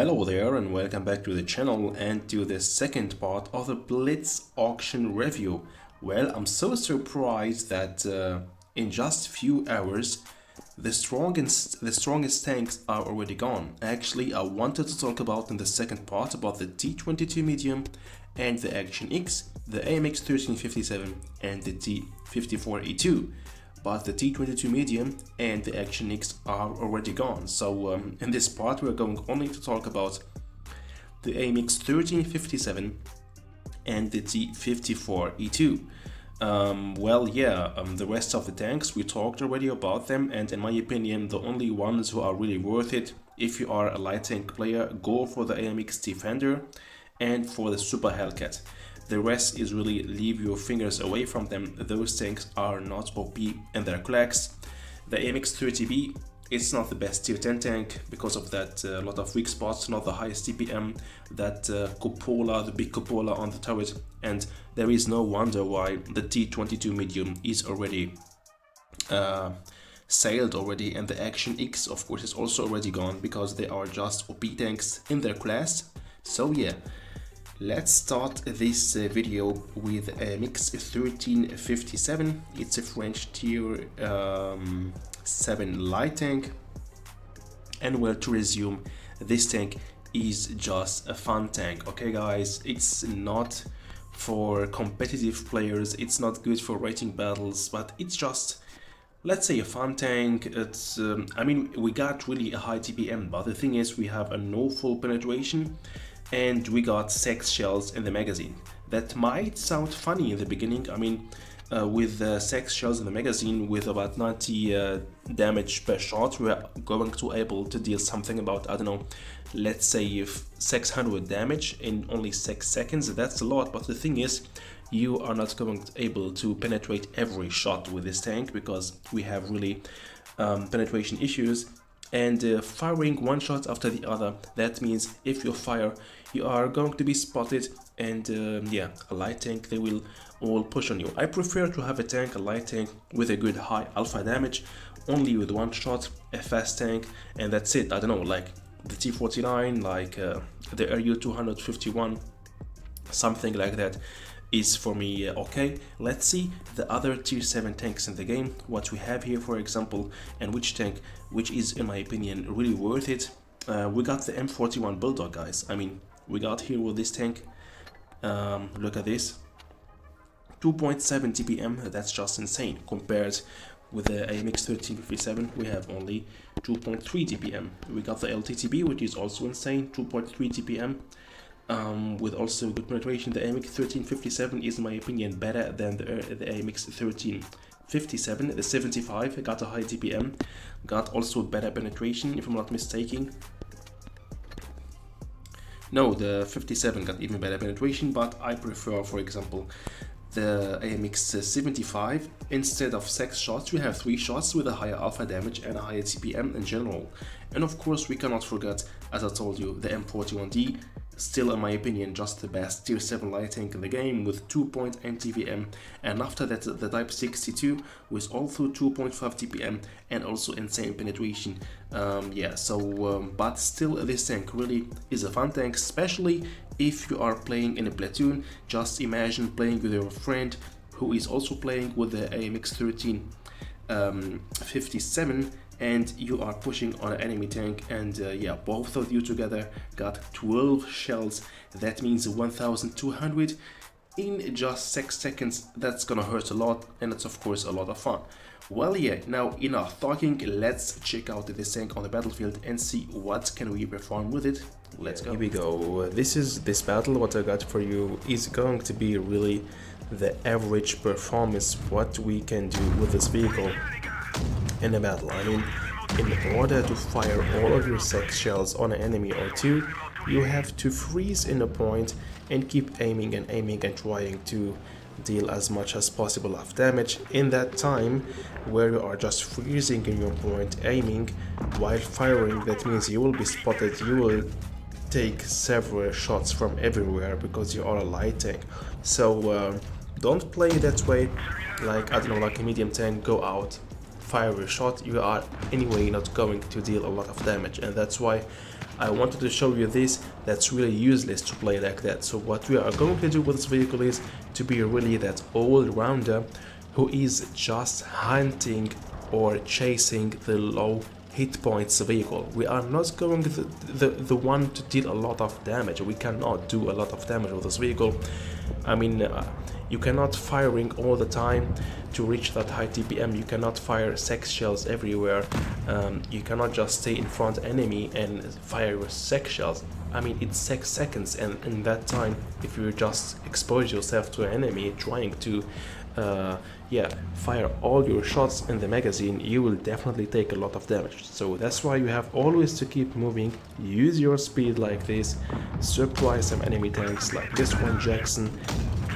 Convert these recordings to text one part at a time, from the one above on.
Hello there and welcome back to the channel and to the second part of the Blitz auction review. Well, I'm so surprised that in just few hours the strongest tanks are already gone. Actually, I wanted to talk about in the second part about the T52 medium and the Action X, the AMX 1357 and the T54E2. But the T22 medium and the Action X are already gone. So in this part we're going only to talk about the AMX 1357 and the T54E2. The rest of the tanks, we talked already about them, and in my opinion the only ones who are really worth it, if you are a light tank player, go for the AMX Defender and for the Super Hellcat. The rest is really leave your fingers away from them. Those tanks are not OP in their class. The AMX 30B, it's not the best tier 10 tank because of that lot of weak spots, not the highest TPM, that cupola, the big cupola on the turret, and there is no wonder why the T22 medium is already sailed already, and the Action X of course is also already gone because they are just OP tanks in their class. So yeah. Let's start this video with AMX 1357. It's a French tier 7 light tank, and well, to resume, this tank is just a fun tank. Okay guys, it's not for competitive players, it's not good for rating battles, but it's just, let's say, a fun tank. It's I mean, we got really a high TPM, but the thing is we have a no full penetration and we got 6 shells in the magazine. That might sound funny in the beginning. I mean, with 6 shells in the magazine with about 90 damage per shot, we are going to able to deal something about, I don't know, let's say if 600 damage in only 6 seconds. That's a lot, but the thing is, you are not going to able to penetrate every shot with this tank because we have really penetration issues. And firing one shot after the other, that means if you fire, you are going to be spotted, and yeah, a light tank, they will all push on you. I prefer to have a light tank with a good high alpha damage, only with one shot, a fast tank, and that's it. I don't know, like the T49, like the RU 251, something like that is for me okay. Let's see the other tier 7 tanks in the game, what we have here for example, and which tank which is in my opinion really worth it. We got the M41 Bulldog, guys. I mean, we got here with this tank, look at this, 2.7 TPM, that's just insane. Compared with the AMX 1357, we have only 2.3 TPM. We got the LTTB, which is also insane, 2.3 TPM. With also good penetration. The AMX 1357 is in my opinion better than the AMX 1357. The 75 got a high TPM, got also better penetration if I'm not mistaken. No, the 57 got even better penetration, but I prefer, for example, the AMX 75. Instead of 6 shots, we have 3 shots with a higher alpha damage and a higher TPM in general. And of course we cannot forget, as I told you, the M41D, still in my opinion just the best tier 7 light tank in the game with 2.8 TPM, and after that the Type 62 with also 2.5 TPM and also insane penetration. But still this tank really is a fun tank, especially if you are playing in a platoon. Just imagine playing with your friend who is also playing with the AMX 1357 and you are pushing on an enemy tank, and yeah, both of you together got 12 shells. That means 1200 in just 6 seconds. That's gonna hurt a lot, and it's of course a lot of fun. Well, yeah, now enough talking, let's check out this tank on the battlefield and see what can we perform with it. Let's go. Here we go. This battle, what I got for you is going to be really the average performance what we can do with this vehicle in a battle. I mean, in order to fire all of your 6 shells on an enemy or 2, you have to freeze in a point and keep aiming and trying to deal as much as possible of damage in that time where you are just freezing in your point, aiming while firing. That means you will be spotted, you will take several shots from everywhere because you are a light tank. So don't play that way, like, I don't know, like a medium tank, go out, fire a shot, you are anyway not going to deal a lot of damage, and that's why I wanted to show you this. That's really useless to play like that. So what we are going to do with this vehicle is to be really that all-rounder who is just hunting or chasing the low hit points vehicle. We are not going the one to deal a lot of damage. We cannot do a lot of damage with this vehicle. I mean, you cannot firing all the time to reach that high TPM. You cannot fire sex shells everywhere. You cannot just stay in front enemy and fire your sex shells. I mean, it's 6 seconds, and in that time, if you just expose yourself to an enemy trying to fire all your shots in the magazine, you will definitely take a lot of damage. So that's why you have always to keep moving, use your speed like this, surprise some enemy tanks like this one Jackson.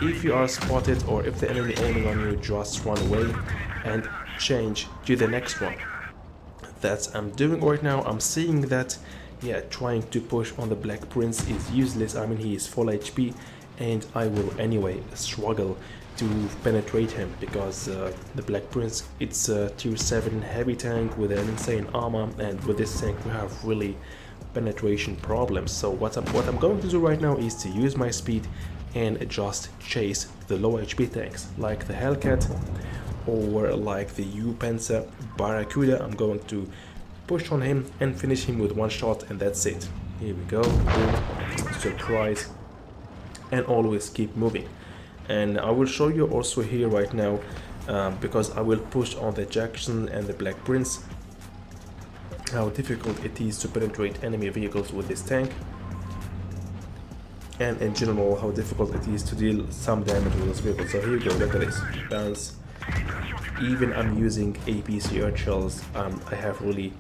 If you are spotted or if the enemy aiming on you, just run away and change to the next one. That's I'm doing right now. I'm seeing that trying to push on the Black Prince is useless. I mean, he is full HP, and I will anyway struggle to penetrate him because the Black Prince, it's a tier 7 heavy tank with an insane armor, and with this tank we have really penetration problems. So what I'm going to do right now is to use my speed and just chase the low HP tanks like the Hellcat or like the U-Panzer Barracuda. I'm going to push on him and finish him with one shot, and that's it. Here we go, boom, surprise, and always keep moving. And I will show you also here right now, because I will push on the Jackson and the Black Prince, how difficult it is to penetrate enemy vehicles with this tank, and in general how difficult it is to deal some damage with this vehicle. So here you go, look at this bounce. Even I'm using APCR shells, I have really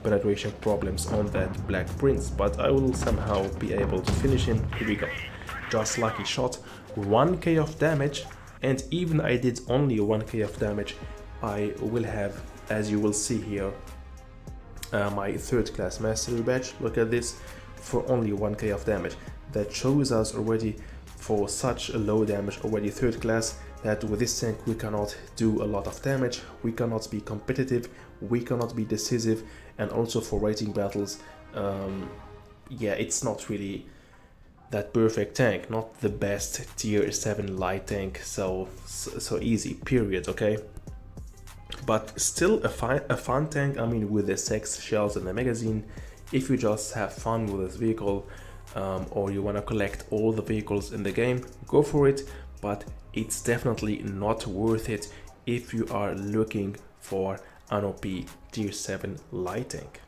penetration problems on that Black Prince, but I will somehow be able to finish him. Here we go, just lucky shot, 1k of damage, and even I did only 1k of damage, I will have, as you will see here, my 3rd class mastery badge. Look at this, for only 1k of damage. That shows us already, for such a low damage, already 3rd class, that with this tank we cannot do a lot of damage, we cannot be competitive, we cannot be decisive, and also for rating battles, it's not really that perfect tank, not the best tier 7 light tank, so easy, period, okay? But still a fun tank. I mean, with the sex shells and the magazine, if you just have fun with this vehicle, or you want to collect all the vehicles in the game, go for it, but it's definitely not worth it if you are looking for an OP tier 7 light tank.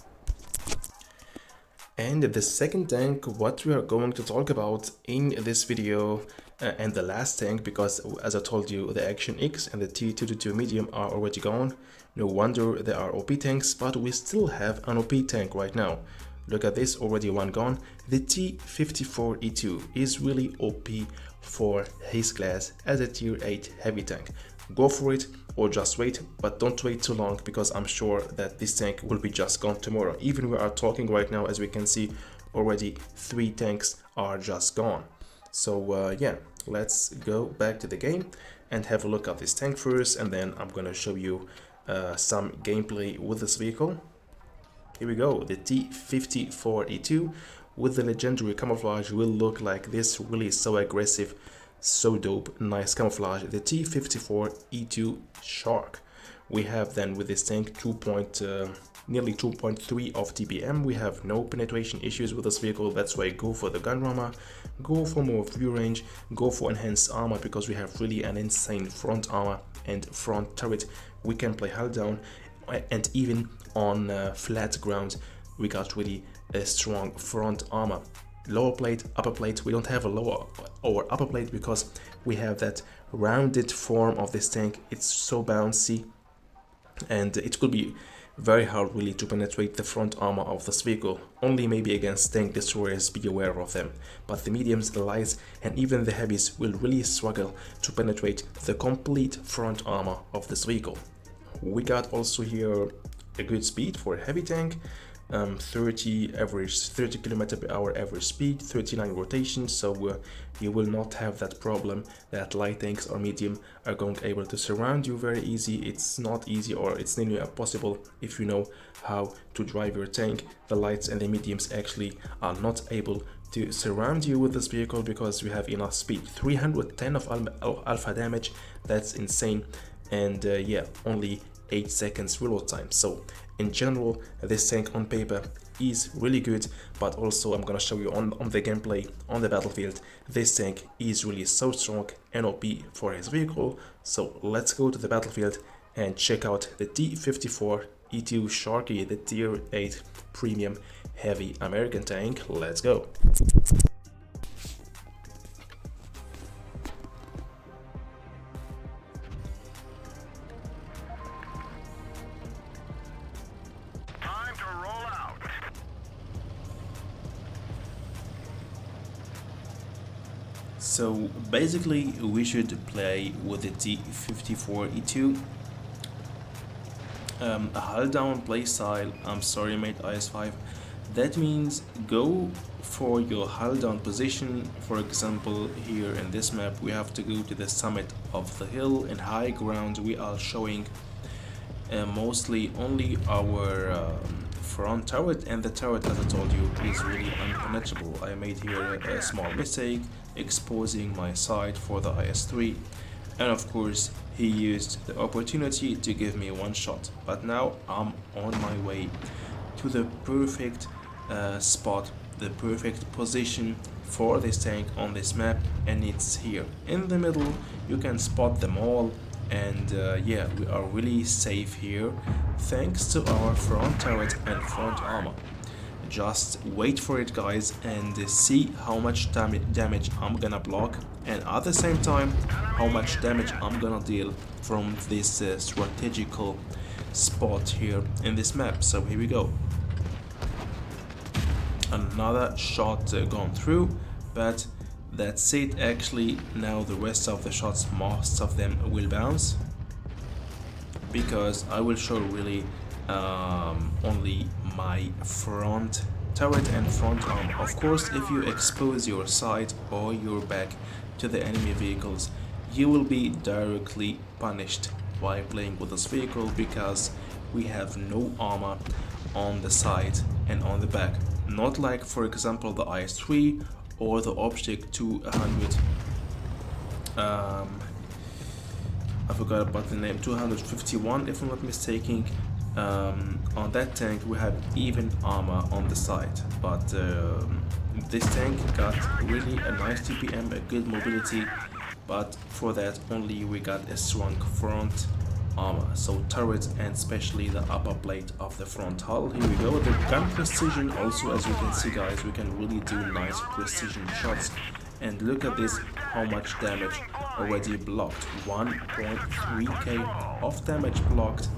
And the second tank, what we are going to talk about in this video, and the last tank, because as I told you, the Action X and the T54E2 medium are already gone. No wonder they are OP tanks, but we still have an OP tank right now. Look at this, already one gone. The T54E2 is really OP for his class as a tier 8 heavy tank. Go for it, or just wait, but don't wait too long, because I'm sure that this tank will be just gone tomorrow. Even we are talking right now, as we can see, already 3 tanks are just gone. So let's go back to the game and have a look at this tank first, and then I'm gonna show you some gameplay with this vehicle. Here we go, the T54E2 with the legendary camouflage will look like this, really so aggressive, so dope, nice camouflage. The T54E2 Shark. We have then with this tank nearly 2.3 of TPM. We have no penetration issues with this vehicle. That's why go for the gunrunner, go for more view range, go for enhanced armor, because we have really an insane front armor and front turret. We can play hull down, and even on flat ground we got really a strong front armor. Lower plate, upper plate, we don't have a lower or upper plate because we have that rounded form of this tank. It's so bouncy, and it could be very hard really to penetrate the front armor of this vehicle. Only maybe against tank destroyers, be aware of them. But the mediums, the lights, and even the heavies will really struggle to penetrate the complete front armor of this vehicle. We got also here a good speed for a heavy tank. 30 average 30 kilometer per hour average speed, 39 rotations, so you will not have that problem that light tanks or medium are going able to surround you very easy. It's not easy, or it's nearly impossible if you know how to drive your tank. The lights and the mediums actually are not able to surround you with this vehicle because you have enough speed. 310 of alpha damage, that's insane. And yeah, only 8 seconds reload time. So in general, this tank on paper is really good, but also I'm gonna show you on the gameplay on the battlefield, this tank is really so strong and OP for his vehicle. So let's go to the battlefield and check out the T54E2 Sharky, the tier 8 premium heavy American tank. Let's go. So basically we should play with the T54E2. A hull down play style. I'm sorry mate, IS5. That means go for your hull down position. For example, here in this map we have to go to the summit of the hill. In high ground we are showing mostly only our front turret, and the turret, as I told you, is really unpenetrable. I made here a small mistake exposing my side for the IS3, and of course he used the opportunity to give me one shot. But now I'm on my way to the perfect spot, the perfect position for this tank on this map, and it's here in the middle. You can spot them all, and yeah, we are really safe here thanks to our front turret and front armor. Just wait for it guys and see how much damage I'm gonna block, and at the same time how much damage I'm gonna deal from this strategical spot here in this map. So here we go. Another shot gone through, but that's it. Actually now the rest of the shots, most of them will bounce, because I will show really only my front turret and front arm. Of course, if you expose your side or your back to the enemy vehicles, you will be directly punished while playing with this vehicle, because we have no armor on the side and on the back, not like for example the IS3 or the Object 200. I forgot about the name, 251 if I'm not mistaken. On that tank we have even armor on the side, but this tank got really a nice TPM, a good mobility, but for that only we got a strong front armor, so turret and especially the upper plate of the front hull. Here we go. The gun precision also, as you can see guys, we can really do nice precision shots. And look at this, how much damage already blocked. 1.3k of damage blocked,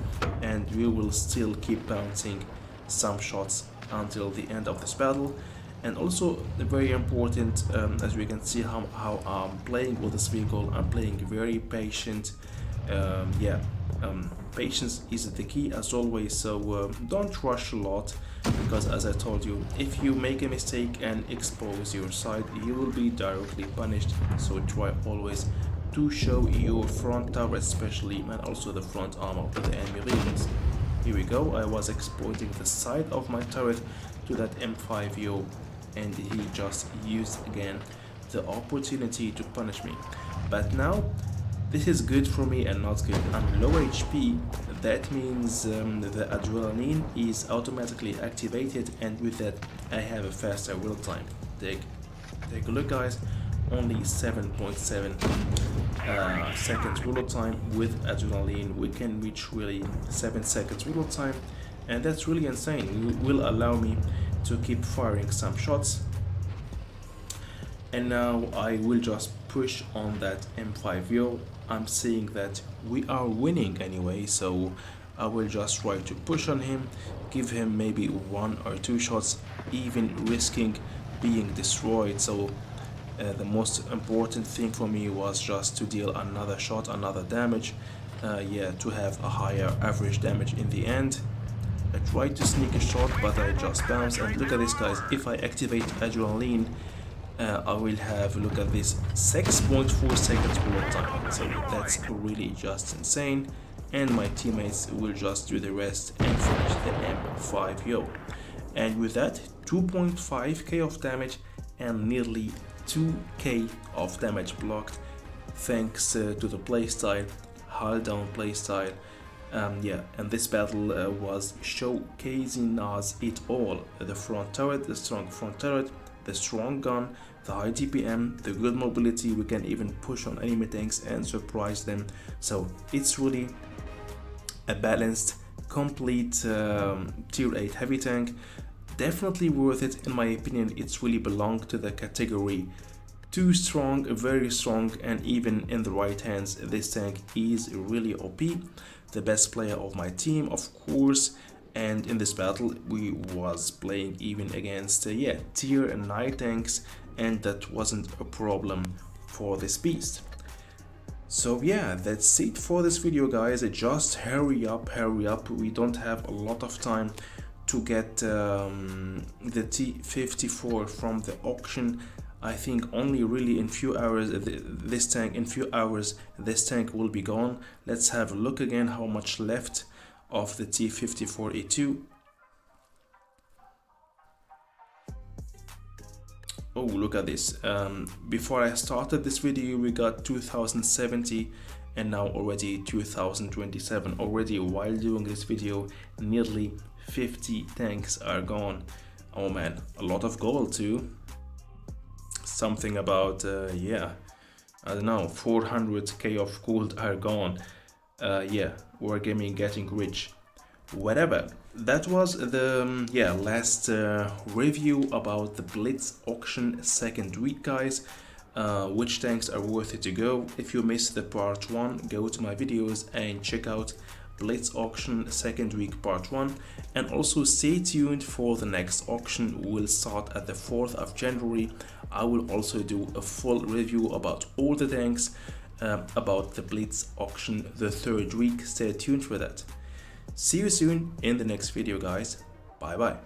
and we will still keep bouncing some shots until the end of this battle. And also very important, as we can see how I'm playing with this vehicle, I'm playing very patient. Patience is the key as always, so don't rush a lot, because as I told you, if you make a mistake and expose your side, you will be directly punished. So try always to show your front turret especially, and also the front armor of the enemy vehicles. Here we go. I was exposing the side of my turret to that M5E2, and he just used again the opportunity to punish me. But now this is good for me and not good. I'm low HP, that means the adrenaline is automatically activated, and with that I have a faster reload time. Take a look guys, only 7.7 seconds reload time. With adrenaline we can reach really 7 seconds reload time, and that's really insane. It will allow me to keep firing some shots. And now I will just push on that M5E2. I'm seeing that we are winning anyway, so I will just try to push on him, give him maybe 1 or 2 shots, even risking being destroyed. So the most important thing for me was just to deal another shot, another damage, to have a higher average damage in the end. I tried to sneak a shot, but I just bounced. And look at this, guys. If I activate Adrenaline, I will have, look at this, 6.4 seconds bullet time. So that's really just insane. And my teammates will just do the rest and finish the M5 yo. And with that, 2.5k of damage and nearly 2k of damage blocked, thanks to the playstyle, hull down playstyle. Yeah, and this battle was showcasing us it all: the front turret, the strong front turret, the strong gun, the high DPM, the good mobility. We can even push on enemy tanks and surprise them. So it's really a balanced, complete tier 8 heavy tank. Definitely worth it, in my opinion. It's really belonged to the category too strong, very strong, and even in the right hands, this tank is really OP. The best player of my team, of course. And in this battle we was playing even against yeah, tier 9 tanks, and that wasn't a problem for this beast. So yeah, that's it for this video, guys. Just hurry up, we don't have a lot of time to get the T54 from the auction. I think only really in few hours, this tank will be gone. Let's have a look again how much left of the T54E2. Oh, look at this. Before I started this video, we got 2070 and now already 2027. Already while doing this video, nearly 50 tanks are gone. Oh man, a lot of gold too. Something about yeah, I don't know, 400k of gold are gone. Yeah, Wargaming getting rich. Whatever. That was the yeah, last review about the Blitz auction second week, guys. Which tanks are worth it to go. If you missed the part 1, go to my videos and check out Blitz auction second week part 1, and also stay tuned for the next auction. Will start at the 4th of January. I will also do a full review about all the tanks about the Blitz auction the 3rd week. Stay tuned for that. See you soon in the next video, guys. Bye bye.